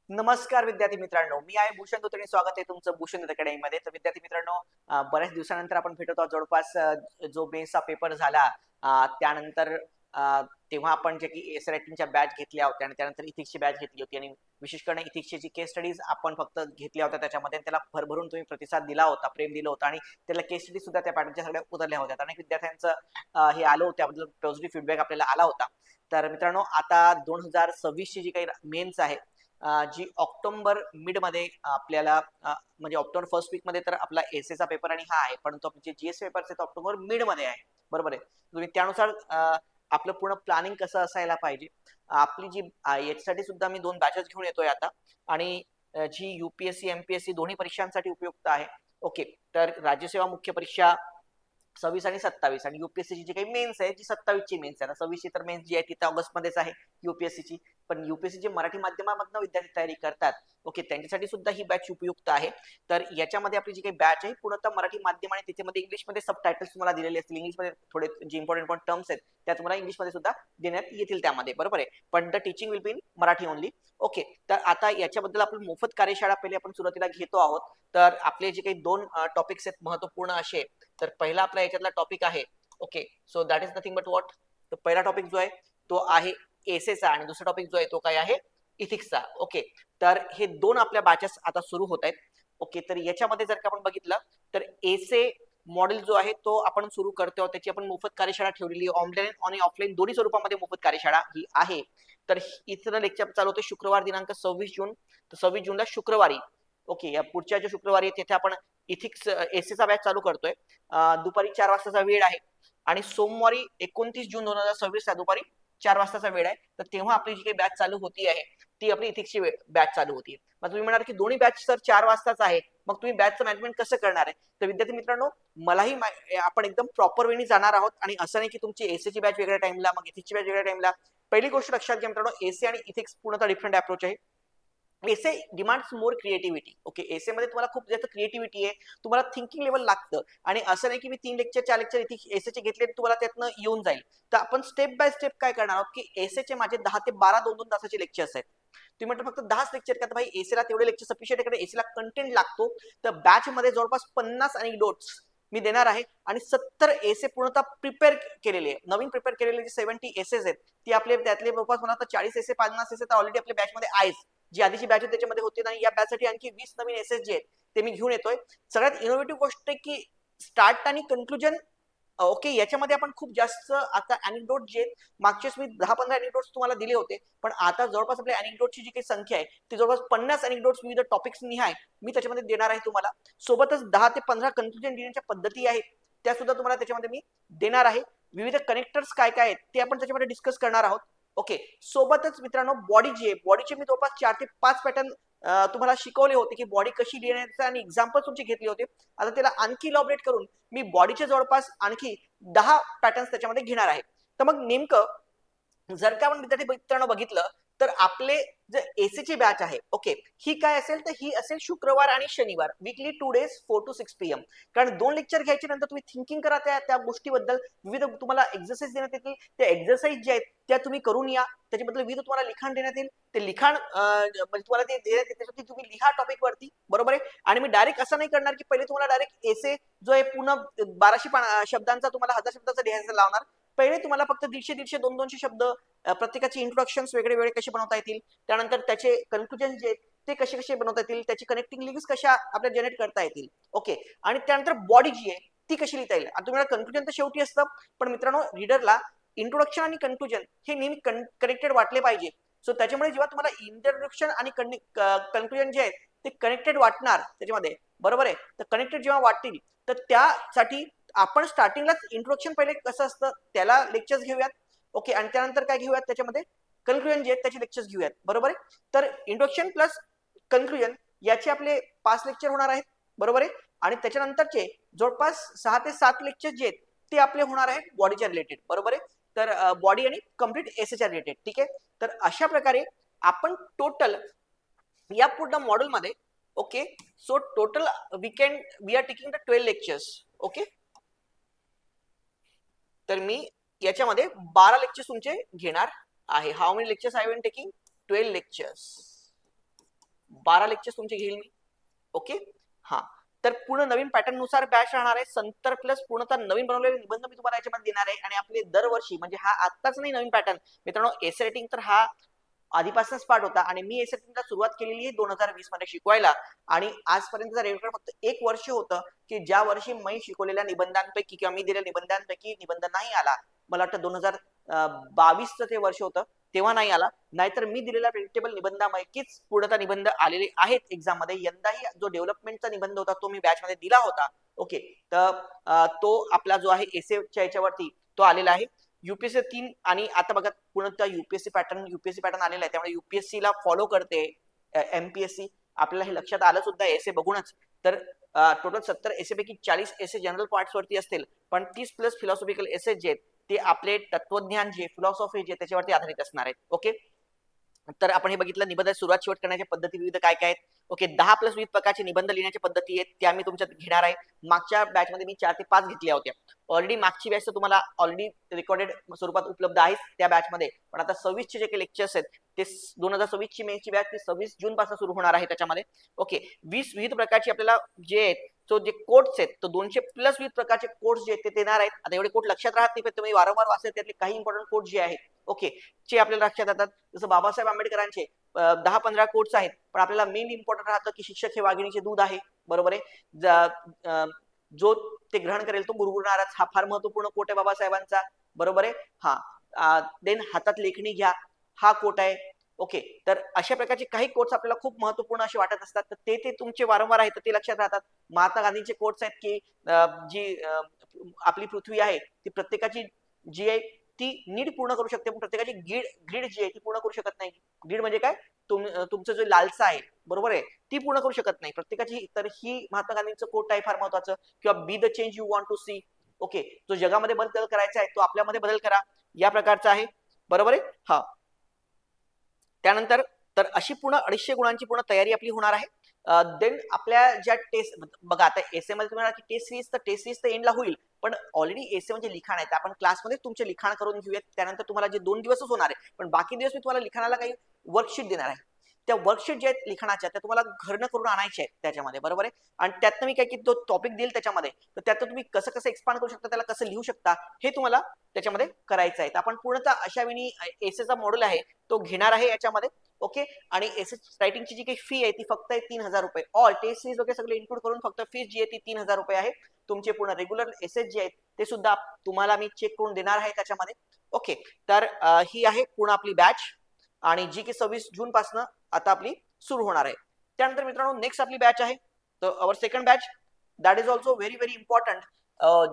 नमस्कार विद्यार्थी मित्रांनो, मी आहे भूषण दोतणे. स्वागत आहे तुमचं भूषण अकॅडमी मध्ये. तर विद्यार्थी मित्रांनो, बऱ्याच दिवसानंतर आपण भेटत आहोत. जवळपास जो मेन्सचा पेपर झाला, त्यानंतर तेव्हा आपण जे की एस रायटिंगच्या बॅच घेतल्या होत्या आणि त्यानंतर इथिक्सची बॅच घेतली होती आणि विशेष करून इथिक्सची जी केस स्टडीज आपण फक्त घेतल्या होत्या त्याच्यामध्ये त्याला भरभरून तुम्ही प्रतिसाद दिला होता, प्रेम दिलं होतं आणि त्याला केस स्टडी सुद्धा त्या पॅटर्नच्या सगळ्या उतरल्या होत्या. अनेक विद्यार्थ्यांचं हे आलं होतं, त्याबद्दल पॉझिटिव्ह फीडबॅक आपल्याला आला होता. तर मित्रांनो, आता 2026 ची जी काही मेन्स आहे, जी ऑक्टोबर मिड मध्ये आपल्याला म्हणजे ऑक्टोबर फर्स्ट वीक मध्ये तर आपला एसएचा पेपर आणि हा आहे, परंतु आपले जे जीएस पेपर ते ऑक्टोबर मिड मध्ये आहे. बरोबर आहे. तुम्ही त्यानुसार आपलं पूर्ण प्लॅनिंग कसं असायला पाहिजे. आपली जी याच्यासाठी सुद्धा मी 2 बॅचेस घेऊन येतोय आता आणि जी युपीएससी एमपीएससी दोन्ही परीक्षांसाठी उपयुक्त आहे. ओके. तर राज्यसेवा मुख्य परीक्षा 26 आणि 27 आणि युपीएससी जी काही मेन्स आहे जी 27 ची मेन्स आहे. 26 ची तर मेन्स जी आहे ती ऑगस्ट मध्येच आहे युपीएससीची. पण युपीएससी जे मराठी माध्यमामधनं विद्यार्थी तयारी करतात, ओके, त्यांच्यासाठी सुद्धा ही बॅच उपयुक्त आहे. तर याच्यामध्ये आपली जी काही बॅच आहे पूर्णतः मराठी माध्यम आणि त्याच्यामध्ये इंग्लिशमध्ये सबटायटल्स तुम्हाला दिलेले असतील. इंग्लिशमध्ये थोडे जे इम्पॉर्टंट टर्म्स आहेत त्या तुम्हाला इंग्लिशमध्ये सुद्धा देण्यात येतील त्यामध्ये. बरोबर आहे. पण the teaching will be in Marathi only. Okay. तर आता याच्याबद्दल आपण मोफत कार्यशाळा पहिले आपण सुरुवातीला घेतो आहोत. तर आपले जे काही 2 टॉपिक्स आहेत महत्वपूर्ण असे. तर पहिला आपला याच्यातला टॉपिक आहे, okay, so that is nothing but what. तर पहिला टॉपिक जो आहे तो आहे एसेचा आणि दुसरा टॉपिक जो आहे तो काय आहे, इथिक्सचा. ओके. तर हे 2 आपल्या बॅचेस आता सुरू होत आहेत. ओके. तर याच्यामध्ये जर का आपण बघितलं तर एसे मॉडेल जो आहे तो आपण सुरू करतो आहोत. त्याची आपण मोफत कार्यशाळा ठेवलेली आहे. ऑनलाईन आणि ऑफलाईन दोन्ही स्वरूपामध्ये मोफत कार्यशाळा ही आहे. तर इथं लेक्चर चालू होते शुक्रवार दिनांक 26 जून. तर 26 जूनला शुक्रवारी, ओके, या पुढच्या जो शुक्रवारी आहे तिथे आपण इथिक्स एसेचा बॅच चालू करतोय. दुपारी 4 वाजताचा वेळ आहे आणि सोमवारी 29 जून 2026 दुपारी 4 वाजताचा वेळ आहे. तर तेव्हा आपली जी काही बॅच चालू होती आहे ती आपली इथिक्सची बॅच चालू होती. मग तुम्ही म्हणाल की दोन्ही बॅच सर 4 वाजताच आहे, मग तुम्ही बॅचचं मॅनेजमेंट कसं करणार आहे. तर विद्यार्थी मित्रांनो, मलाही आपण एकदम प्रॉपर वेळी जाणार आहोत आणि असं नाही की तुमची एसीची बॅच वेगळ्या टाइमला मग इथिक्सची बॅच वेगळ्या टाइमला. पहिली गोष्ट लक्षात घ्या मित्रांनो, एसी आणि इथिक्स पूर्णतः डिफरंट अप्रोच आहे. एसे डिमांड्स मोर क्रिएटिव्हिटी. ओके. एसे मध्ये तुम्हाला खूप जास्त क्रिएटिव्हिटी आहे, तुम्हाला थिंकिंग लेवल लागतं आणि असं नाही की मी 3 लेक्चर 4 लेक्चर एसेचे घेतले तुम्हाला त्यातनं येऊन जाईल. तर आपण स्टेप बाय स्टेप काय करणार आहोत की एसेचे माझे 10 ते 12 2-2 तासाचे लेक्चर्स आहेत. तुम्ही म्हटलं फक्त 10 लेक्चर का, तर भाई एसेला तेवढे लेक्चर सफिशियंट आहे, एसीला कंटेंट लागतो. तर बॅच मध्ये जवळपास 50 अनेक्डोट्स मी देणार आहे आणि 70 एसे पूर्णतः प्रिपेअर केलेले आहे. नवीन प्रिपेअर केलेले जे 70 एसेस आहेत ती आपले त्यातले जवळपास मला तर 40 एसे 50 एसे तर ऑलरेडी आपल्या बॅच मध्ये आहेच. जी आधीची बॅच त्याच्यामध्ये होते आणि या बॅचसाठी आणखी 20 नवीन एसेस जे आहेत ते मी घेऊन येतोय. सगळ्यात इनोव्हेटिव्ह गोष्ट आहे की स्टार्ट आणि कन्क्लुजन, ओके, याच्यामध्ये आपण खूप जास्त आता अॅनेक्डोट जे मागच्याच मी 10-15 अॅनेक्डोट्स तुम्हाला दिले होते, पण आता जवळपास आपल्या अॅनेक्डोटची जी काही संख्या आहे ती जवळपास 50 अॅनेक्डोट्स विविध टॉपिक्स निहाय मी त्याच्यामध्ये देणार आहे तुम्हाला. सोबतच 10 ते 15 कन्क्लुजन देण्याच्या पद्धती आहेत त्या सुद्धा तुम्हाला त्याच्यामध्ये मी देणार आहे. विविध कनेक्टर्स काय काय आहेत ते आपण त्याच्यामध्ये डिस्कस करणार आहोत. ओके. सोबतच मित्रांनो, बॉडी जी आहे, बॉडीचे मी जवळपास 4 ते 5 पॅटर्न तुम्हाला शिकवले होते की बॉडी कशी लिहिण्याचं आणि एक्झाम्पल तुमचे घेतले होते. आता त्याला आणखी इलॉबरेट करून मी बॉडीचे जवळपास आणखी 10 पॅटर्न्स त्याच्यामध्ये घेणार आहे. तर मग नेमकं जर का आपण विद्यार्थी मित्रांनो बघितलं तर आपले जे एसीची बॅच आहे, ओके, ही काय असेल तर ही असेल शुक्रवार आणि शनिवार, वीकली 2 डेज 4 to 6 PM. कारण 2 लेक्चर घ्यायचे नंतर तुम्ही थिंकिंग करा त्या गोष्टीबद्दल. विविध तुम्हाला एक्सरसाइज देण्यात येतील, त्या एक्सरसाइज ज्या आहेत त्या तुम्ही करून या. त्याच्याबद्दल विविध तुम्हाला लिखाण देण्यात येईल. ते लिखाण म्हणजे तुम्हाला ते देण्यात येईल त्याच्यासाठी तुम्ही लिहा टॉपिक वरती. बरोबर आहे. आणि मी डायरेक्ट असं नाही करणार की पहिले तुम्हाला डायरेक्ट एसे जो आहे पूर्ण 1200 शब्दांचा तुम्हाला 1000 शब्दाचा लिहायचा लावणार. पहिले तुम्हाला फक्त 150-150 200 शब्द प्रत्येकाचे इंट्रोडक्शन वेगळे वेगळे कसे बनवता येतील, त्यानंतर त्याचे कन्क्लुजन जे ते कसे कसे बनवता येतील, त्याची कनेक्टिंग लिंक्स कशा आपल्याला जनरेट करता येतील. ओके. आणि त्यानंतर बॉडी जी आहे ती कशी लिहिता येईल. आता तुम्हाला कन्क्लुजन तर शेवटी असतं, पण मित्रांनो रीडरला इंट्रोडक्शन आणि कन्क्लुजन हे नेहमी कनेक्टेड वाटले पाहिजे. सो त्याच्यामुळे जेव्हा तुम्हाला इंट्रोडक्शन आणि कन्क्लुजन जे आहेत ते कनेक्टेड वाटणार त्याच्यामध्ये, बरोबर आहे, तर कनेक्टेड जेव्हा वाटतील तर त्यासाठी आपण स्टार्टिंगलाच इंट्रोडक्शन पहिले कसं असतं त्याला लेक्चर्स घेऊयात. ओके. आणि त्यानंतर काय घेऊयात त्याच्यामध्ये कन्क्लुजन जे आहेत त्याचे लेक्चर्स घेऊयात. बरोबर आहे. तर इंट्रोडक्शन प्लस कन्क्लुजन याचे आपले 5 लेक्चर होणार आहेत. बरोबर आहे. आणि त्याच्यानंतरचे जवळपास 6 ते 7 लेक्चर जे आहेत ते आपले होणार आहेत बॉडीच्या रिलेटेड. बरोबर आहे. तर बॉडी आणि कम्प्लीट एसेच्या रिलेटेड. ठीक आहे. तर अशा प्रकारे आपण टोटल या पूर्ण मॉड्यूलमध्ये, okay, so total we are taking the 12 lectures. Okay. तर मी याच्यामध्ये 12 लेक्चर्स तुमचे घेणार आहे. How many lectures I will taking? 12 lectures. 12 lectures तुमचे घेईल मी. ओके, हा. तर पूर्ण नवीन पॅटर्न नुसार बॅच राहणार आहे. 70 प्लस पूर्णतः नवीन बनवलेले निबंध मी तुम्हाला याच्यामध्ये देणार आहे. आणि आपले दरवर्षी म्हणजे हा आत्ताच नाही नवीन पॅटर्न मित्रांनो, एसे रेटिंग तर हा आधीपासूनच पाठ होता आणि मी एसे रेटिंगला सुरुवात केलेली आहे 2020 मध्ये शिकवायला. आणि आजपर्यंतचा रेकॉर्ड फक्त 1 वर्ष होतं की ज्या वर्षी मी शिकवलेल्या निबंधांपैकी किंवा मी दिलेल्या निबंधांपैकी निबंध नाही आला. मला वाटतं 2022चं ते वर्ष होतं, तेव्हा नाही आला. नाहीतर मी दिलेल्या प्रेडिक्टेबल निबंधापैकीच पूर्णतः निबंध आलेले आहेत एक्झाम मध्ये. यंदाही जो डेव्हलपमेंटचा निबंध होता तो मी बॅच मध्ये दिला होता. ओके, तर तो आपला जो आहे एसेच्या याच्यावरती तो आलेला आहे. युपीएससी 3 आणि आता बघा पूर्णतः युपीएससी पॅटर्न आलेला आहे. त्यामुळे युपीएससी ला फॉलो करते एमपीएससी. आपल्याला हे लक्षात आलं सुद्धा एसे बघूनच. तर टोटल 70 एसे पैकी 40 एसे जनरल पार्ट्स वरती असतील, पण 30 प्लस फिलॉसॉफिकल एसे जे आहेत ते आपले तत्वज्ञान जे फिलॉसॉफी जे त्याच्यावरती आधारित असणार आहेत. ओके, तर आपण हे बघितलं निबंध सुरुवात शेवट करण्याच्या पद्धती विविध काय काय आहेत. ओके, 10 प्लस विविध प्रकारचे निबंध लिहिण्याच्या पद्धती आहेत त्या मी तुमच्यात घेणार आहे. मागच्या बॅच मध्ये मी 4 ते 5 घेतल्या होत्या. ऑलरेडी मागची बॅच तर तुम्हाला ऑलरेडी रेकॉर्डेड स्वरूपात उपलब्ध आहे त्या बॅच मध्ये. पण आता 26 चे जे काही लेक्चर्स आहेत ते 2026 ची मेनची बॅच ती 26 जून पासून सुरू होणार आहे त्याच्यामध्ये. ओके, 20 विविध प्रकारची आपल्याला जे आहेत तो जे कोड्स आहेत तो 200 प्लस विविध प्रकारचे कोड्स जे आहेत ते देणार आहेत. आता एवढे कोड लक्षात राहत नाही पण तुम्ही वारंवार वाचले त्यातले काही इम्पॉर्टंट कोड जे आहेत ओके चे आपल्याला लक्षात येतात. जसं बाबासाहेब आंबेडकरांचे 10-15 कोड्स आहेत, पण आपल्याला मेन इम्पॉर्टंट राहतं की शिक्षक हे वाघिणीचे दूध आहे. बरोबर आहे. जो ते ग्रहण करेल तो गुरगुरणारच, हा फार महत्वपूर्ण कोट आहे बाबासाहेबांचा. बरोबर आहे. हा, देन हातात लेखणी घ्या, हा कोट आहे. ओके, तर अशा प्रकारचे काही कोट्स आपल्याला खूप महत्वपूर्ण असे वाटत असतात, तर ते तुमचे वारंवार आहेत ते लक्षात राहतात. महात्मा गांधींचे कोट्स आहेत की जी आपली पृथ्वी आहे ती प्रत्येकाची जी आहे ती नीड पूर्ण करू शकते, पण प्रत्येकाची ग्रीड जी आहे ती पूर्ण करू शकत नाही. ग्रीड म्हणजे काय, तुमचं जो लालसा आहे बरोबर आहे ती पूर्ण करू शकत नाही प्रत्येकाची. तर ही महात्मा गांधींचं कोट आहे फार महत्वाचं. किंवा be the change you want to see. Okay, जो जगामध्ये बदल करायचा आहे तो आपल्यामध्ये बदल करा, या प्रकारचा आहे. बरोबर आहे. हा, त्यानंतर तर अशी पूर्ण 250 गुणांची पूर्ण तयारी आपली होणार आहे. देन आपल्या ज्या टेस्ट बघा आता एसे मध्ये तुम्हाला टेस्ट सिरीज तर एंडला होईल, पण ऑलरेडी एसे म्हणजे लिखाण आहे. आपण क्लासमध्ये तुमचे लिखाण करून घेऊयात. त्यानंतर तुम्हाला जे 2 दिवसच होणार आहे, पण बाकी दिवस मी तुम्हाला लिखाणाला काही वर्कशीट देणार आहे. त्या वर्कशीट ज्या आहेत लिखाणाच्या त्या तुम्हाला घरनं करून आणायच्या आहेत त्याच्यामध्ये. बरोबर आहे. आणि त्यातनं मी काय की तो टॉपिक देईल त्याच्यामध्ये, तर त्यातनं तुम्ही कसं कसं एक्सपांड करू शकता, त्याला कसं लिहू शकता हे तुम्हाला त्याच्यामध्ये करायचं आहे. तर आपण पूर्णतः अशा वेळी एसेचा मॉडेल आहे तो घेणार आहे याच्यामध्ये. ओके, आणि एसे रायटिंगची जी काही फी आहे ती फक्त आहे 3000 रुपये. ऑल टेस्ट सिरीज वगैरे सगळे इन्क्लूड करून फक्त फीस जी आहे ती 3000 रुपये आहे. तुमचे पूर्ण रेग्युलर एसेस जे आहेत ते सुद्धा तुम्हाला मी चेक करून देणार आहे त्याच्यामध्ये. ओके, तर ही आहे पूर्ण आपली बॅच आणि जी की 26 जून पासून आता आपली सुरू होणार आहे. त्यानंतर मित्रांनो नेक्स्ट आपली बॅच आहे तर our second batch that is also very very important,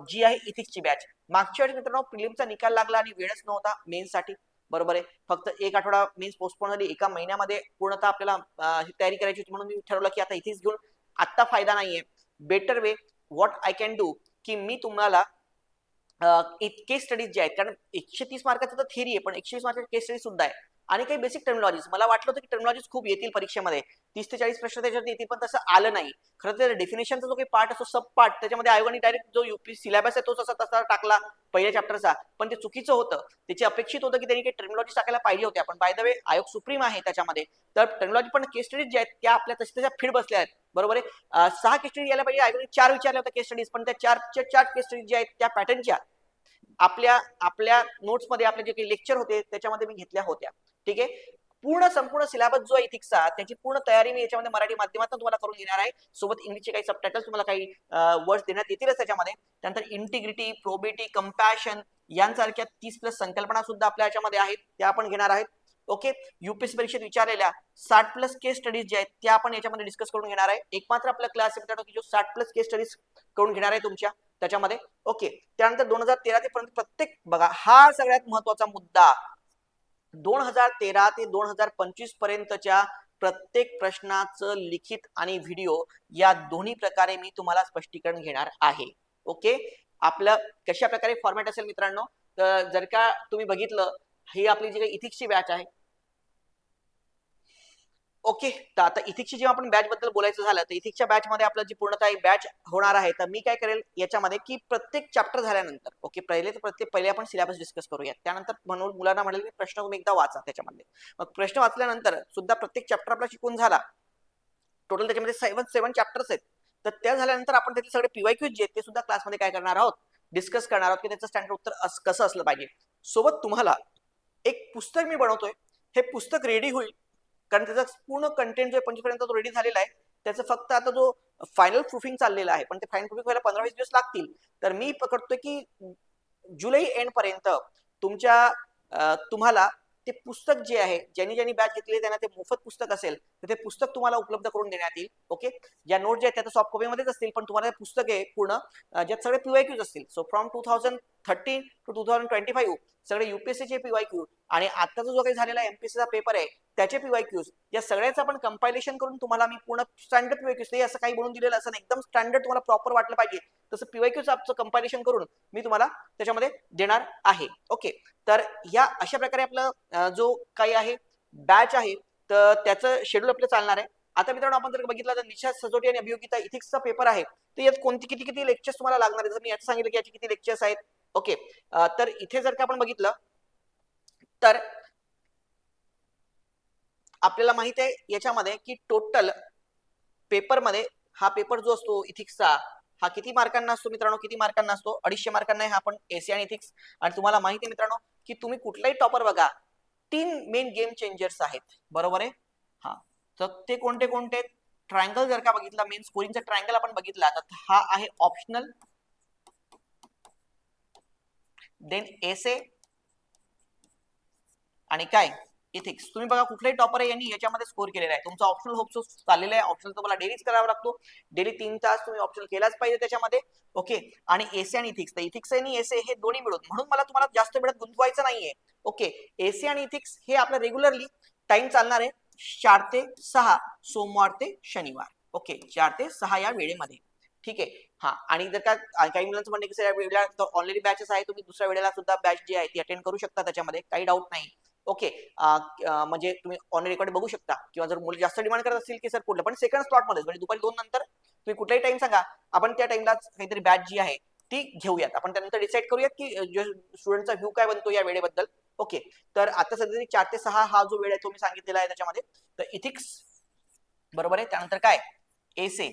जी आहे इथिक्सची बॅच. मागच्या वेळी मित्रांनो प्रिलिमचा निकाल लागला आणि वेळच नव्हता मेन्ससाठी. बरोबर आहे. फक्त 1 आठवडा मेन्स पोस्टपोन झाली, एका महिन्यामध्ये पूर्णतः आपल्याला ही तयारी करायची होती. म्हणून मी ठरवलं की आता इथिक्स घेऊन आता फायदा नाहीये. Better way what I can do की मी तुम्हाला केस स्टडीज जे आहेत, कारण 130 मार्काचं तर थिअरी आहे पण 120 मार्काचे केस स्टडी सुद्धा आहे. आणि काही बेसिक टर्मिनॉलॉजीज मला वाटलं होतं की टर्मिनॉलॉजीज खूप येतील परीक्षेमध्ये, 30 ते 40 प्रश्न त्याच्यात येतील, पण तसं आलं नाही. खरं तर डेफिनेशनचा जो काही पार्ट असतो सब पार्ट त्याच्यामध्ये आयोगाने डायरेक्ट जो यूपी सिलेबस आहे तो तसा टाकला पहिल्या चॅप्टरचा, पण ते चुकीचं होतं. त्याची अपेक्षित होतं की त्यांनी काही टर्मिनॉलॉजी टाकायला पाहिजे होत्या, पण बाय द वे आयोग सुप्रीम आहे त्याच्यामध्ये. तर टर्मिनॉलॉजी पण केस स्टडीज ज्या आहेत त्या आपल्या तशा फिट बसल्या आहेत. बरोबर आहे. 6 केस स्टडीज यायला पाहिजे, आयोगाने 4 विचारल्या होत्या केस स्टडीज, पण त्या 4 केस स्टडीज ज्या आहेत त्या पॅटर्नच्या आपल्या नोट्समध्ये आपले जे काही लेक्चर होते त्याच्यामध्ये मी घेतल्या होत्या. ठीक आहे. संपूर्ण सिलेबस जो आहे इथिक्सचा त्याची पूर्ण तयारी मी याच्यामध्ये मराठी माध्यमातून तुम्हाला करून देणार आहे. सोबत इंग्लिशचे काही सबटायटल्स तुम्हाला काही वर्ड्स देण्यात येतीलच त्याच्यामध्ये. त्यानंतर इंटिग्रिटी, प्रोबिटी, कंपॅशन यांसारख्या 30 प्लस संकल्पना सुद्धा आपल्या याच्यामध्ये आहेत, त्या आपण घेणार आहेत. ओके, युपीएससी परीक्षेत विचारलेल्या 60 प्लस केस स्टडीज ज्या आहेत त्या आपण याच्यामध्ये डिस्कस करून घेणार आहे. एक मात्र आपला क्लास आहे की जो 60 प्लस केस स्टडीज करून घेणार आहे तुमच्या त्याच्यामध्ये. ओके, त्यानंतर 2013 ते पर्यंत प्रत्येक बघा हा सगळ्यात महत्वाचा मुद्दा, 2013 ते 2025 पर्यंतच्या प्रत्येक प्रश्नाचं लिखित आणि व्हिडिओ या दोन्ही प्रकारे मी तुम्हाला स्पष्टीकरण घेणार आहे. ओके, आपलं कशा प्रकारे फॉर्मॅट असेल मित्रांनो, तर जर का तुम्ही बघितलं ही आपली जी काही इथिक्सची बॅच आहे. ओके, तर आता इथिक्सची जेव्हा आपण बॅच बद्दल बोलायचं झालं तर इथिक्सच्या बॅच मध्ये आपलं जी पूर्णतः बॅच होणार आहे, तर मी काय करेल याच्यामध्ये की प्रत्येक चॅप्टर झाल्यानंतर ओके पहिले आपण सिलेबस डिस्कस करूया. त्यानंतर म्हणून मुलांना म्हणेल प्रश्न तुम्ही एकदा वाचा त्याच्यामध्ये. मग प्रश्न वाचल्यानंतर सुद्धा प्रत्येक चॅप्टर आपला शिकून झाला टोटल त्याच्यामध्ये 7 चॅप्टर्स आहेत. तर त्या झाल्यानंतर आपण त्याचे सगळे पीवायक्यूज जे आहेत ते सुद्धा क्लासमध्ये काय करणार आहोत, डिस्कस करणार आहोत की त्याचं स्टँडर्ड उत्तर कसं असलं पाहिजे. सोबत तुम्हाला एक पुस्तक मी बनवतोय, हे पुस्तक रेडी होईल कारण त्याचा पूर्ण कंटेंट जो 25 पर्यंत तो रेडी झालेला आहे. त्याचं फक्त आता जो फायनल प्रूफिंग चाललेला आहे, पण ते फायनल प्रूफिंग व्हायला 15-20 दिवस लागतील. तर मी पकडतोय की जुलै एंड पर्यंत तुम्हाला ते पुस्तक जे आहे, ज्यांनी बॅच घेतली त्यांना ते मोफत पुस्तक असेल तर ते पुस्तक तुम्हाला उपलब्ध करून देण्यात येईल. ओके, ज्या नोट जे आहेत त्या सॉफ्ट कॉपीमध्येच असतील, पण तुम्हाला हे पुस्तक आहे पूर्ण ज्यात सगळे पीवायक्यूज असतील. सो फ्रॉम 2013 टू 2025 सगळे युपीएससीचे पीवायक्यू आणि आताचा जो काही झालेला एमपीएससीचा पेपर आहे त्याचे पीवायक्यूज या सगळ्याचं आपण कंपायलेशन करून तुम्हाला मी पूर्ण स्टँडर्ड पीवायक्यूज, ते असं काही बनवून दिलेलं असं एकदम स्टँडर्ड तुम्हाला प्रॉपर वाटलं पाहिजे तसं पीवायक्यूज आपलं कंपायलेशन करून मी तुम्हाला त्याच्यामध्ये देणार आहे. ओके, तर या अशा प्रकारे आपलं जो काही आहे बॅच आहे तर त्याचं शेड्यूल आपलं चालणार आहे. आता मित्रांनो आपण जर बघितलं तर निशा सजोटी आणि अभियोगिता इथिक्सचा पेपर आहे, तर यात कोणती किती लेक्चर्स तुम्हाला लागणार आहे. जर मी याचं सांगितलं की याचे किती लेक्चर्स आहेत. ओके, तर इथे जर का आपण बघितलं तर आपल्याला माहित आहे याच्यामध्ये की टोटल पेपरमध्ये हा पेपर जो असतो इथिक्सचा हा किती मार्कांना असतो मित्रांनो, किती मार्कांना असतो, 250 मार्कांना हा पण एसी आणि इथिक्स. आणि तुम्हाला माहिती आहे मित्रांनो की तुम्ही कुठलाही टॉपर बघा 3 मेन गेम चेंजर्स आहेत, बरोबर आहे. हा, तर ते कोणते कोणते ट्रायंगल जर का बघितला, मेन स्कोरिंगचा ट्रायंगल आपण बघितला तर हा आहे ऑप्शनल, देन एसे आणि काय इथिक्स. तुम्ही बघा कुठलाही टॉपर आहे यांनी याच्यामध्ये स्कोर केलेला आहे. तुमचा ऑप्शनल होप्स चाललेला आहे, ऑप्शनल तुम्हाला डेलीच करावा लागतो, डेली 3 तास तुम्ही ऑप्शनल केलाच पाहिजे त्याच्यामध्ये. ओके, आणि एसे आणि इथिक्स, तर इथिक्स आणि एसे हे दोन्ही मिळून, म्हणून मला तुम्हाला जास्त वेळात गुंतवायचं नाहीये. ओके, एसे आणि इथिक्स हे आपलं रेग्युलरली टाइम चालणार आहे 4 ते 6 सोमवार ते शनिवार. ओके, 4 ते 6 या वेळेमध्ये. ठीक आहे. हा, आणि जर का काही मुलांचं म्हणणं की या वेळेला ऑलरेडी बॅचेस आहे, तुम्ही दुसऱ्या वेळेला सुद्धा बॅच जी आहे ती अटेंड करू शकता, त्याच्यामध्ये काही डाऊट नाही. ओके, म्हणजे तुम्ही ऑन रेकॉर्ड बघू शकता, किंवा जर मुलं जास्त डिमांड करत असतील की सर कुठलं पण सेकंड स्लॉट मध्ये म्हणजे दुपारी 2 नंतर तुम्ही कुठलाही टाइम सांगा, आपण त्या टाइमला काहीतरी बॅच जी आहे ती घेऊयात. आपण त्यानंतर डिसाईड करूयात की स्टुडंटचा व्ह्यू काय बनतो या वेळेबद्दल. ओके, तर आता सध्या 4 ते 6 हा जो वेळ आहे तो मी सांगितलेला आहे त्याच्यामध्ये. तर इथिक्स बरोबर आहे, त्यानंतर काय एसे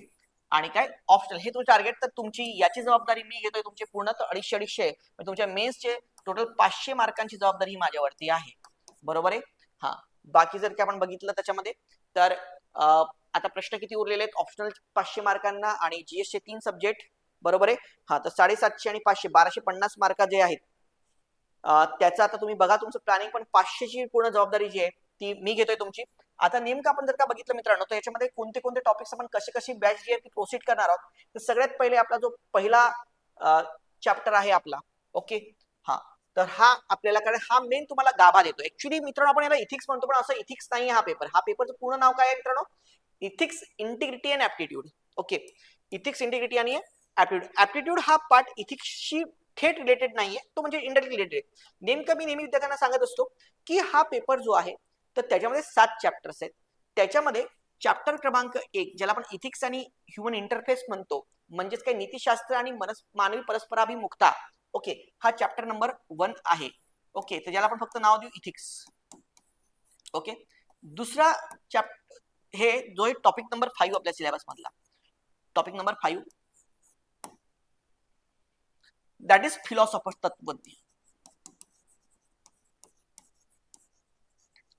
आणि काय ऑप्शनल हे तुमचं टार्गेट. तर तुमची याची जबाबदारी मी घेतोय तुमचे पूर्ण, तर 250 तुमच्या मेन्सचे टोटल 500 मार्कांची जबाबदारी माझ्यावरती आहे, बरोबर आहे. हा, बाकी जर की आपण बघितलं त्याच्यामध्ये तर आता प्रश्न किती उरलेले आहेत ऑप्शनल 500 मार्कांना आणि जीएसचे 3 सब्जेक्ट, बरोबर आहे. हा, तर 750 आणि 500 1250 मार्क जे आहेत त्याचं आता तुम्ही बघा तुमचं प्लॅनिंग, पण 500ची पूर्ण जबाबदारी जी आहे ती मी घेतोय तुमची. आता नेमकं आपण जर का बघितलं मित्रांनो तर याच्यामध्ये कोणते कोणते टॉपिक्स आपण कशी कशी बॅच जी आहे ती प्रोसीड करणार आहोत. तर सगळ्यात पहिले आपला जो पहिला चॅप्टर आहे आपला, ओके, हा, तर हा आपल्याला कारण हा मेन तुम्हाला गाभा देतो. ऍक्च्युली मित्रांनो आपण याला इथिक्स म्हणतो, पण असं इथिक्स नाही हा पेपर. हा पेपरचं पूर्ण नाव काय आहे मित्रांनो, ethics integrity and aptitude. Okay, ethics integrity आणि ऍप्टिट्यूड. ऍप्टिट्यूड हा पार्ट इथिक्सशी थेट रिलेटेड नाहीये, तो म्हणजे इनडायरेक्ट रिलेटेड. नेमकं मी नेहमी विद्यार्थ्यांना सांगत असतो की हा पेपर जो आहे तर त्याच्यामध्ये 7 चॅप्टर्स आहेत. त्याच्यामध्ये चॅप्टर क्रमांक 1 ज्याला आपण इथिक्स आणि ह्युमन इंटरफेस म्हणतो, म्हणजेच काही नीतिशास्त्र आणि मानवी परस्पराभिमुखता. ओके, हा चॅप्टर नंबर 1 आहे. ओके, तर ज्याला आपण फक्त नाव देऊ इथिक्स. ओके, दुसरा चॅप्टर हे जो आहे टॉपिक नंबर 5 आपल्या सिलेबस मधला, topic number 5 that is philosopher, तत्वज्ञ.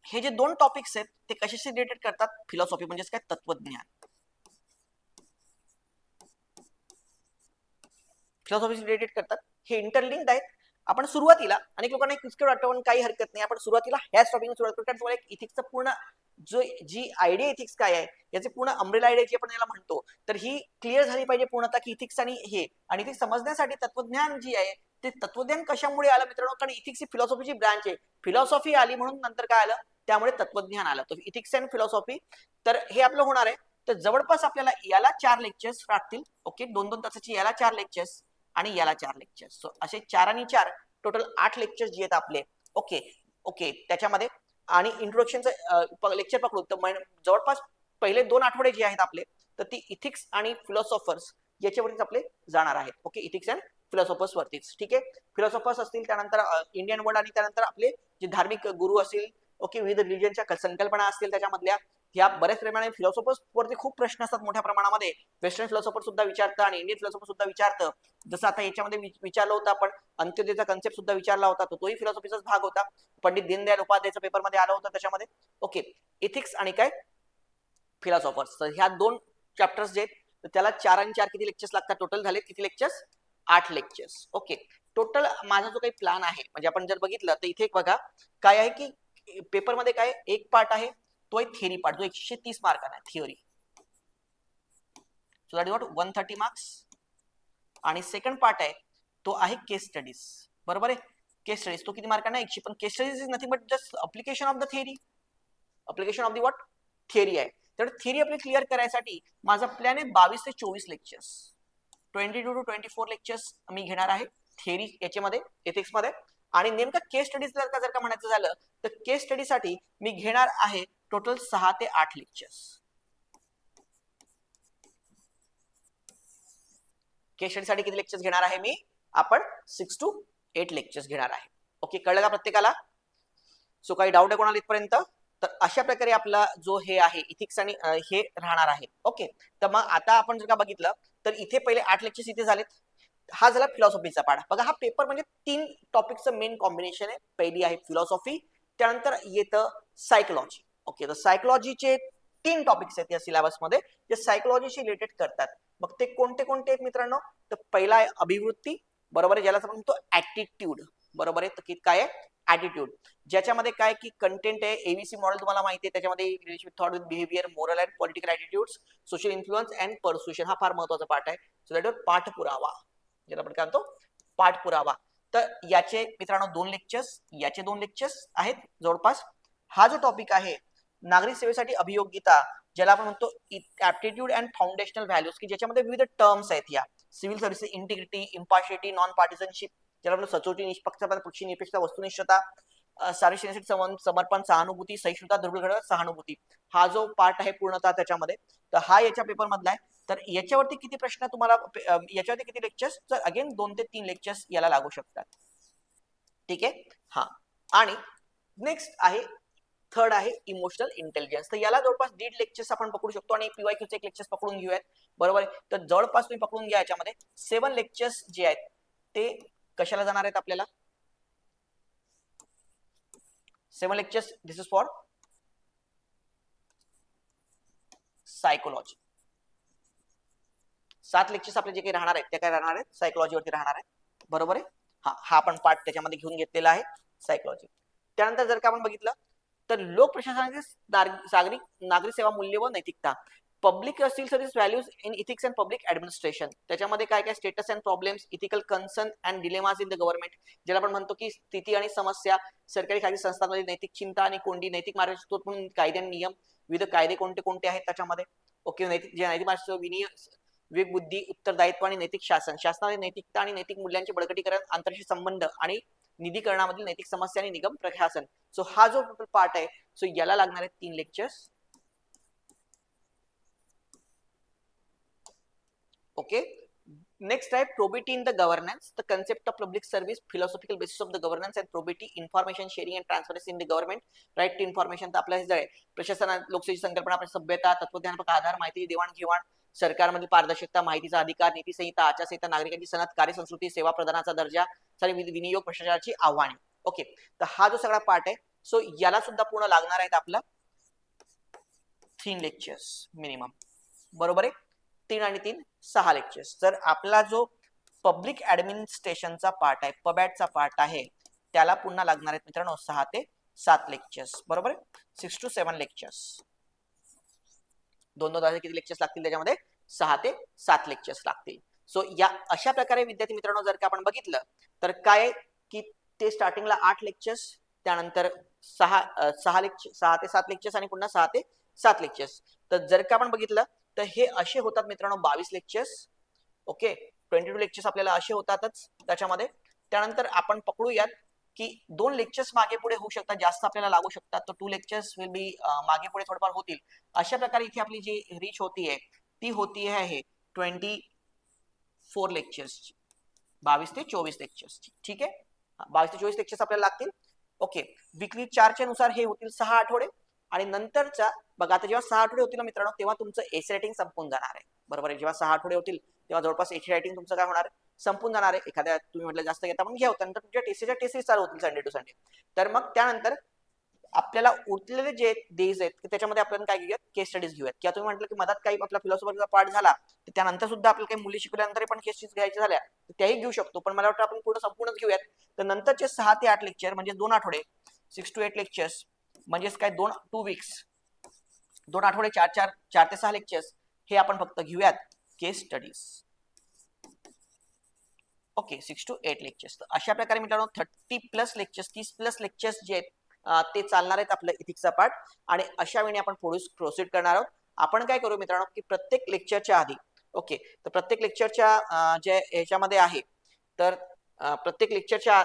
हे जे 2 टॉपिक्स आहेत ते कशाशी रिलेटेड करतात, फिलॉसॉफी म्हणजेच काय तत्वज्ञान, फिलॉसॉफीशी रिलेटेड करतात. हे इंटरलिंक्ड आहेत. आपण सुरुवातीला अनेक लोकांना एक किचकट वाटतं, पण काही हरकत नाही, आपण सुरुवातीला ह्याच टॉपिकने सुरुवात करू. कारण तुम्हाला एक इथिक्सचं पूर्ण जी आयडिया इथिक्स काय आहे याचे पूर्ण अम्ब्रेला आयडिया जी आपण याला म्हणतो, तर ही क्लिअर झाली पाहिजे पूर्णतः की इथिक्स आणि हे, आणि ते समजण्यासाठी तत्वज्ञान जी आहे ते तत्वज्ञान कशामुळे आलं मित्रांनो, कारण इथिक्स ही फिलॉसॉफीची ब्रांच आहे. फिलॉसॉफी आली म्हणून नंतर काय आलं, त्यामुळे तत्वज्ञान आलं. तर इथिक्स अँड फिलॉसॉफी, तर हे आपलं होणार आहे. तर जवळपास आपल्याला याला 4 लेक्चर्स लागतील. ओके, 2-2 तासाची याला 4 लेक्चर्स आणि याला 4 लेक्चर्स. सो असे 4 आणि 4 टोटल 8 लेक्चर्स जे आहेत आपले. ओके ओके, त्याच्यामध्ये आणि इंट्रोडक्शनचं लेक्चर पकडू तर जवळपास पहिले 2 आठवडे जे आहेत आपले तर ती इथिक्स आणि फिलॉसॉफर्स याच्यावरतीच आपले जाणार आहेत. ओके, इथिक्स अँड फिलॉसॉफर्स वरतीच. ठीक आहे, फिलॉसॉफर्स असतील, त्यानंतर इंडियन वर्ल्ड, आणि त्यानंतर आपले जे धार्मिक गुरु असतील, ओके, विविध रिलिजनच्या संकल्पना असतील त्याच्यामधल्या, या बऱ्याच प्रमाणे फिलॉसॉफर्स वरती खूप प्रश्न असतात मोठ्या प्रमाणामध्ये. वेस्टर्न फिलॉसॉफर सुद्धा विचारतं आणि इंडियन फिलॉसॉफर सुद्धा विचारतं. जसं आता याच्यामध्ये विचारलं होतं आपण, अंत्योदयचा कन्सेप्ट सुद्धा विचारला होता, तोही फिलॉसॉफीचाच भाग होता. पंडित दीनदयाल उपाध्यायचा पेपरमध्ये आला होता त्याच्यामध्ये. ओके, इथिक्स आणि काय फिलॉसॉफर्स. तर ह्या 2 चॅप्टर्स जे आहेत त्याला 4 आणि 4 किती लेक्चर्स लागतात? टोटल झाले किती लेक्चर्स? 8 लेक्चर्स. ओके, टोटल माझा जो काही प्लॅन आहे, म्हणजे आपण जर बघितलं तर इथे बघा काय आहे की पेपरमध्ये काय एक पार्ट आहे तो आहे थिअरी पार्ट, जो 130 मार्कांना आहे theory. So that is what 130 marks. आणि सेकंड पार्ट आहे तो आहे केस स्टडीज. बरोबर आहे, केस स्टडीज तो किती मार्कांना? 100. पण case studies is nothing but just application of the theory. Application of the what? Theory आहे. तर थिअरी आपली क्लिअर करायसाठी माझा प्लॅन आहे 22 ते 24 लेक्चर्स, 22 to 24 लेक्चर्स मी घेणार आहे थिअरी याच्यामध्ये, एथिक्स मध्ये. आणि नेमका केस स्टडीज जर का म्हणायचं झालं तर केस स्टडीसाठी मी घेणार आहे टोटल 6 ते 8 लेक्चर्स. केस स्टडीसाठी किती लेक्चर्स घेणार आहे मी? आपण 6 to 8 लेक्चर्स घेणार आहे. ओके, कळलं का प्रत्येकाला? सो काही डाऊट आहे कोणाला इथपर्यंत? तर अशा प्रकारे आपला जो हे आहे इथिक्स आणि हे राहणार आहे. ओके, तर मग आता आपण जर का बघितलं तर इथे पहिले 8 लेक्चर्स इथे झालेत. हा झाला फिलॉसॉफीचा पार्ट. बघा हा पेपर म्हणजे 3 टॉपिकचं मेन कॉम्बिनेशन आहे. पहिली आहे फिलॉसॉफी, त्यानंतर येतं सायकोलॉजी. ओके, तर सायकोलॉजीचे 3 टॉपिक्स आहेत या सिलेबसमध्ये जे सायकोलॉजीशी रिलेटेड करतात. मग ते कोणते कोणते आहेत मित्रांनो? तर पहिला आहे अभिवृत्ती, बरोबर आहे, ज्याला आपण म्हणतो ऍटिट्यूड. बरोबर आहे, तर काय आहे? ऍटिट्यूड. ज्याच्यामध्ये काय की कंटेंट आहे एबीसी मॉडेल तुम्हाला माहिती आहे, त्याच्यामध्ये relationship thought with behaviour, moral and political attitudes, social influence and persuasion. हा फार महत्वाचा पार्ट आहे. सो दॅट इज पाठपुरावा, ज्याला आपण काय म्हणतो पाठपुरावा. तर याचे मित्रांनो 2 लेक्चर्स, याचे 2 लेक्चर्स आहेत जवळपास. हा जो टॉपिक आहे नागरिक सेवेसाठी अभियोग्यता, ज्याला आपण म्हणतो ऍप्टिट्यूड अँड फाउंडेशनल व्हॅल्यूज, की ज्याच्यामध्ये विविध टर्म्स आहेत या civil services, integrity, impartiality, non partisanship, ज्याला आपण सचोटी, निष्पक्षता, पक्षी निरपेक्षता, वस्तुनिष्ठता, सार्वजनिक समर्पण, सहानुभूती, सहिष्णुता, दुर्बळ सहानुभूती. हा जो पार्ट आहे पूर्णतः त्याच्यामध्ये, तर हा याच्या पेपर मधला आहे. तर याच्यावरती किती प्रश्न तुम्हाला, याच्यावरती किती लेक्चर्स? तर अगेन 2 ते 3 लेक्चर्स याला लागू शकतात. ठीक आहे, हा. आणि नेक्स्ट आहे थर्ड आहे इमोशनल इंटेलिजन्स. तर याला जवळपास 1.5 लेक्चर्स आपण पकडू शकतो आणि पीवायक्यूचे एक लेक्चर्स पकडून घेऊयात. बरोबर आहे, तर जवळपास तुम्ही पकडून घ्या याच्यामध्ये 7 लेक्चर्स जे आहेत ते कशाला जाणार आहेत आपल्याला? 7 lectures this is for psychology. 7 lectures आपले जे काही राहणार आहेत ते काय राहणार आहेत? सायकोलॉजीवरती राहणार आहेत. बरोबर आहे, हा आपण पार्ट त्याच्यामध्ये घेऊन घेतलेला आहे सायकोलॉजी. त्यानंतर जर का आपण बघितलं तर लोक प्रशासनाची नागरिक सेवा मूल्य व नैतिकता, public civil service values in ethics and public administration. त्याच्यामध्ये काय काय status and problems, ethical concern and dilemmas in the government, ज्याला आपण म्हणतो की स्थिती आणि समस्या, सरकारी खाजगी संस्थांमध्ये नैतिक चिंता आणि कोंडी, नैतिक मार्गदर्शक म्हणून कायदे आणि नियम, विविध कायदे कोणते कोणते आहेत त्याच्यामध्ये. ओके, नैतिक जे नैतिक मार्गदर्शक, विनय, विवेक बुद्धी, उत्तरदायित्व आणि नैतिक शासन, शासनाने नैतिकता आणि नैतिक मूल्यांचे बळकटीकरण, आंतरराष्ट्रीय संबंध आणि निधीकरणामधील नैतिक समस्या आणि निगम प्रशासन. सो हा जो पार्ट आहे सो याला लागणार आहे 3 लेक्चर्स. ओके, नेक्स्ट आहे probity in the governance, the concept of public service, philosophical basis of the governance and probity, information sharing and transparency in the government, right to information. तर आपल्या जे आहे प्रशासनात लोकशाही संकल्पना, सभ्यता, तत्वज्ञान, आधार, माहिती देवाणघेवाण, सरकारमधील पारदर्शकता, माहितीचा अधिकार, नीती संहिता, आचारसंहिता, नागरिकांची सनद, कार्यसंस्कृती, सेवा प्रदानाचा दर्जा, विनियोग, प्रशासनाची आव्हाने. ओके, तर हा जो सगळा पार्ट आहे सो याला सुद्धा पूर्ण लागणार आहेत आपलं 3 लेक्चर्स मिनिमम. बरोबर आहे, 3 आणि 3 6 लेक्चर्स. तर आपला जो पब्लिक ऍडमिनिस्ट्रेशनचा पार्ट आहे, पबॅटचा पार्ट आहे, त्याला पुन्हा लागणार आहेत मित्रांनो 6 ते 7 लेक्चर्स. बरोबर आहे, 6 to 7 लेक्चर्स. 2-2 तासाचे किती लेक्चर्स लागतील? त्याच्यामध्ये 6 ते 7 लेक्चर्स लागतील. सो या अशा प्रकारे विद्यार्थी मित्रांनो जर का आपण बघितलं तर काय की ते स्टार्टिंगला 8 लेक्चर्स, त्यानंतर 6 ते 7 लेक्चर्स आणि पुन्हा 6 ते 7 लेक्चर्स. तर जर का आपण बघितलं तर हे असे होतात मित्रांनो 22 लेक्चर्स. ओके, 22 लेक्चर्स आपल्याला असे होतातच त्याच्यामध्ये. त्यानंतर आपण पकडूयात की 2 लेक्चर्स मागे पुढे होऊ शकतात, जास्त आपल्याला लागू शकतात, तर 2 लेक्चर्स विल बी मागे पुढे थोडंफार होतील. अशा प्रकारे इथे आपली जी रीच होतीये ती होती आहे 24 लेक्चर्स, 22 ते 24 लेक्चर्स. ठीक आहे, 22 ते 24 लेक्चर्स आपल्याला लागतील. ओके, वीकली 4 नुसार हे होतील 6 आठवडे. आणि नंतरचा बघा, आता जेव्हा 6 आठवडे होतील ना मित्रांनो, तेव्हा तुमचं एसी रायटिंग संपून जाणार आहे. बरोबर आहे. जेव्हा 6 आठवडे होतील तेव्हा जवळपास एसी रायटिंग तुमचं काय होणार, संपून जाणार आहे. एखाद्या तुम्ही म्हटलं जास्त घेता पण घ्या, त्यानंतर तुमच्या टेस्टच्या टेस्ट चालू होतील संडे टू संडे. तर मग त्यानंतर आपल्याला उरलेले जे डेज आहेत त्याच्यामध्ये आपण काय घेऊयात, केस स्टडीज घेऊयात. किंवा तुम्ही म्हटलं की मधात काही आपला फिलॉसॉफीचा पार्ट झाला तर त्यानंतर सुद्धा आपल्याला काही मुली शिकल्यानंतर पण केस स्टडीज घ्यायच्या झाल्या तर त्याही घेऊ शकतो. पण मला वाटतं आपण पूर्ण संपूर्णच घेऊयात. तर नंतरचे 6 ते 8 लेक्चर म्हणजे 2 आठवडे, 6 to 8 लेक्चर्स म्हणजेच काय 2 वीक्स, 2 आठवडे 4 ते 6 लेक्चर्स हे आपण फक्त घेऊयात केस स्टडीज. Okay, 6 to 8 lectures. तर अशा प्रकारे मित्रांनो 30+ लेक्चर्स, 30+ लेक्चर्स जे आहेत ते चालणार आहेत आपलं इथिक्सचा पार्ट. आणि अशा वेळी आपण प्रोसीड करणार आहोत. आपण काय करू मित्रांनो की प्रत्येक लेक्चरच्या आधी, ओके, तर प्रत्येक लेक्चरच्या जे ह्याच्यामध्ये आहे तर प्रत्येक लेक्चरच्या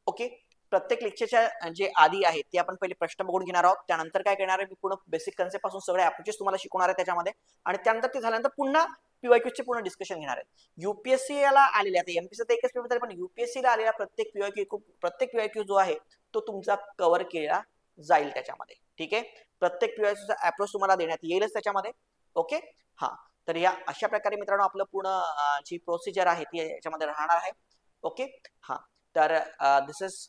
ओके, प्रत्येक लेक्चरच्या जे आधी आहे ते आपण पहिले प्रश्न बघून घेणार आहोत. त्यानंतर काय करणार आहे, मी पूर्ण बेसिक कन्सेप्ट पासून सगळे अप्रोचेस तुम्हाला शिकवणार आहे त्याच्यामध्ये. आणि त्यानंतर ते झाल्यानंतर पुन्हा पीवायक्यूचे पूर्ण डिस्कशन घेणार आहे. युपीएससी ला आलेले, आता एमपीएससी तर एकच पेपर, पण युपीएससी ला आलेला प्रत्येक पीवायक्यू जो आहे तो तुमचा कव्हर केला जाईल त्याच्यामध्ये. ठीक आहे, प्रत्येक पीवायक्यूचा अप्रोच तुम्हाला देण्यात येईलच त्याच्यामध्ये. ओके, हा, तर या अशा प्रकारे मित्रांनो आपलं पूर्ण जी प्रोसिजर आहे ती याच्यामध्ये राहणार आहे. ओके, हा, तर दिस इज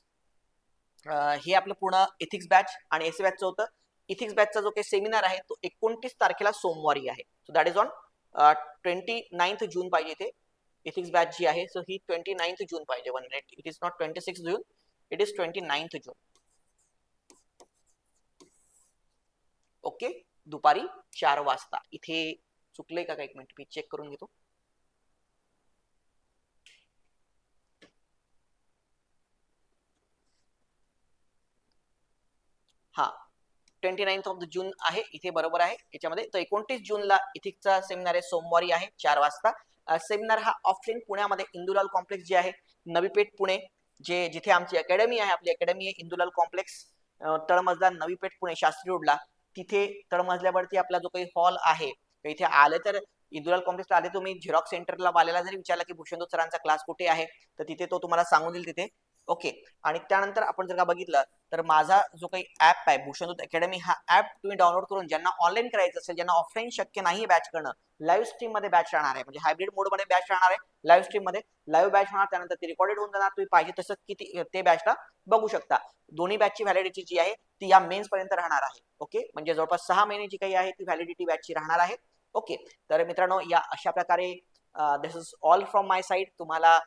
हे आपलं पूर्ण इथिक्स बॅच आणि एसी बॅचचं होतं. इथिक्स बॅचचा जो काही सेमिनार आहे तो 29 तारखेला सोमवारी आहे. सो दॅट इज ऑन 29 जून पाहिजे इथे. इथिक्स बॅच जी आहे सो ही 29 जून पाहिजे. It is not 26 June, it is 29 June. Okay, दुपारी 4 वाजता. इथे चुकलंय का, एक मिनिट मी चेक करून घेतो. हा, 29 ऑफ द जून आहे इथे, बरोबर आहे याच्यामध्ये. तर 29 जूनला इथिक्सचा सेमिनार आहे, सोमवारी आहे 4 वाजता. सेमिनार हा ऑफलाईन पुण्यामध्ये इंदुलाल कॉम्प्लेक्स जे आहे, नवी पेठ पुणे, जे जिथे आमची अकॅडमी आहे, आपली अकॅडमी आहे इंदुलाल कॉम्प्लेक्स, तळमजला नवी पेठ पुणे शास्त्री रोडला. तिथे तळमजल्यावरती आपला जो काही हॉल आहे, इथे आले तर इंदुलाल कॉम्प्लेक्सला आले तुम्ही झेरॉक्स सेंटरला वाल्याला जरी विचारला की भूषणदूत सरांचा क्लास कुठे आहे तर तिथे तो तुम्हाला सांगून देईल तिथे. ओके, आणि त्यानंतर आपण जर का बघितलं तर माझा जो काही ऍप आहे भूषणदूत अकॅडमी, हा ऍप तुम्ही डाउनलोड करून ज्यांना ऑनलाईन करायचं असेल, ज्यांना ऑफलाईन शक्य नाही बॅच करणं, लाईव्ह स्ट्रीम मध्ये बॅच राहणार आहे, म्हणजे हायब्रिड मोड मध्ये बॅच राहणार आहे. लाईव्ह स्ट्रीम मध्ये लाईव्ह बॅच होणार, त्यानंतर ती रेकॉर्डेड होऊन जाणार. तुम्ही पाहिजे तसं किती ते बॅचला बघू शकता. दोन्ही बॅचची व्हॅलिडिटी जी आहे ती या मेन्स पर्यंत राहणार आहे. ओके, म्हणजे जवळपास 6 महिने जी काही आहे ती व्हॅलिडिटी बॅचची राहणार आहे. ओके, तर मित्रांनो या अशा प्रकारे this is all from my side. तुम्हाला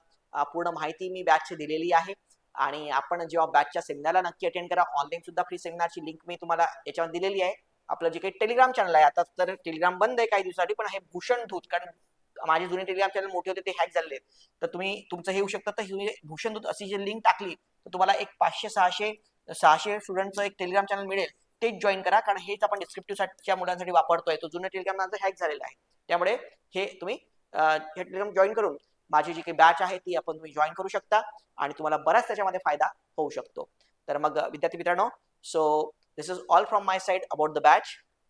पूर्ण माहिती मी बॅचची दिलेली आहे. आणि आपण जेव्हा बॅचच्या सेमिनारला नक्की अटेंड करा. ऑनलाईन सुद्धा फ्री सेमिनारची लिंक मी तुम्हाला याच्यावर दिलेली आहे. आपलं जे काही टेलिग्राम चॅनल आहे, आता तर टेलिग्राम बंद आहे काही दिवसासाठी, पण हे भूषण दूत, कारण माझे जुने टेलिग्राम चॅनल मोठे होते ते हॅक झालेले, तर तुम्ही तुमचं हे होऊ शकतं. तर भूषण दूत अशी जी लिंक टाकली तर तुम्हाला एक 500-600 स्टुडंटचं एक टेलिग्राम चॅनल मिळेल. तेच जॉईन करा, कारण हेच आपण डिस्क्रिप्टिव्हच्या मुलांसाठी वापरतोय. तो जुने टेलिग्राम माझं हॅक झालेला आहे, त्यामुळे हे तुम्ही हे टेलिग्राम जॉईन करून माझी जी काही बॅच आहे ती आपण तुम्ही जॉईन करू शकता आणि तुम्हाला बराच त्याच्यामध्ये फायदा होऊ शकतो. तर मग विद्यार्थी मित्रांनो, so this is all from my side about the batch.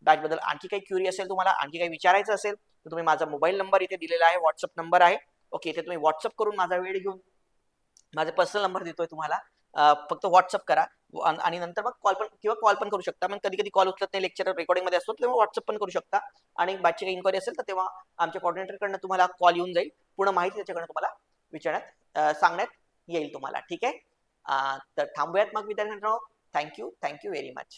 Batch बद्दल आणखी काही क्युरी असेल, तुम्हाला आणखी काही विचारायचं असेल तर तुम्ही माझा मोबाईल नंबर इथे दिलेला आहे, व्हॉट्सअप नंबर आहे. ओके, इथे तुम्ही व्हॉट्सअप करून माझा वेळ घेऊन, माझा पर्सनल नंबर देतोय तुम्हाला, फक्त व्हॉट्सअप करा आणि नंतर मग कॉल पण करू शकता. मग कधी कधी कॉल उचलत नाही, लेक्चर रेकॉर्डिंग मध्ये असतो, तेव्हा व्हॉट्सअप पण करू शकता. आणि बॅचची काही इन्क्वायरी असेल तर तेव्हा आमच्या कॉर्डिनेटरकडनं तुम्हाला कॉल येऊन जाईल, पूर्ण माहिती त्याच्याकडनं तुम्हाला विचारण्यात सांगण्यात येईल तुम्हाला. ठीक आहे, तर थांबूयात मग विद्यार्थ्यांनो. Thank you very much.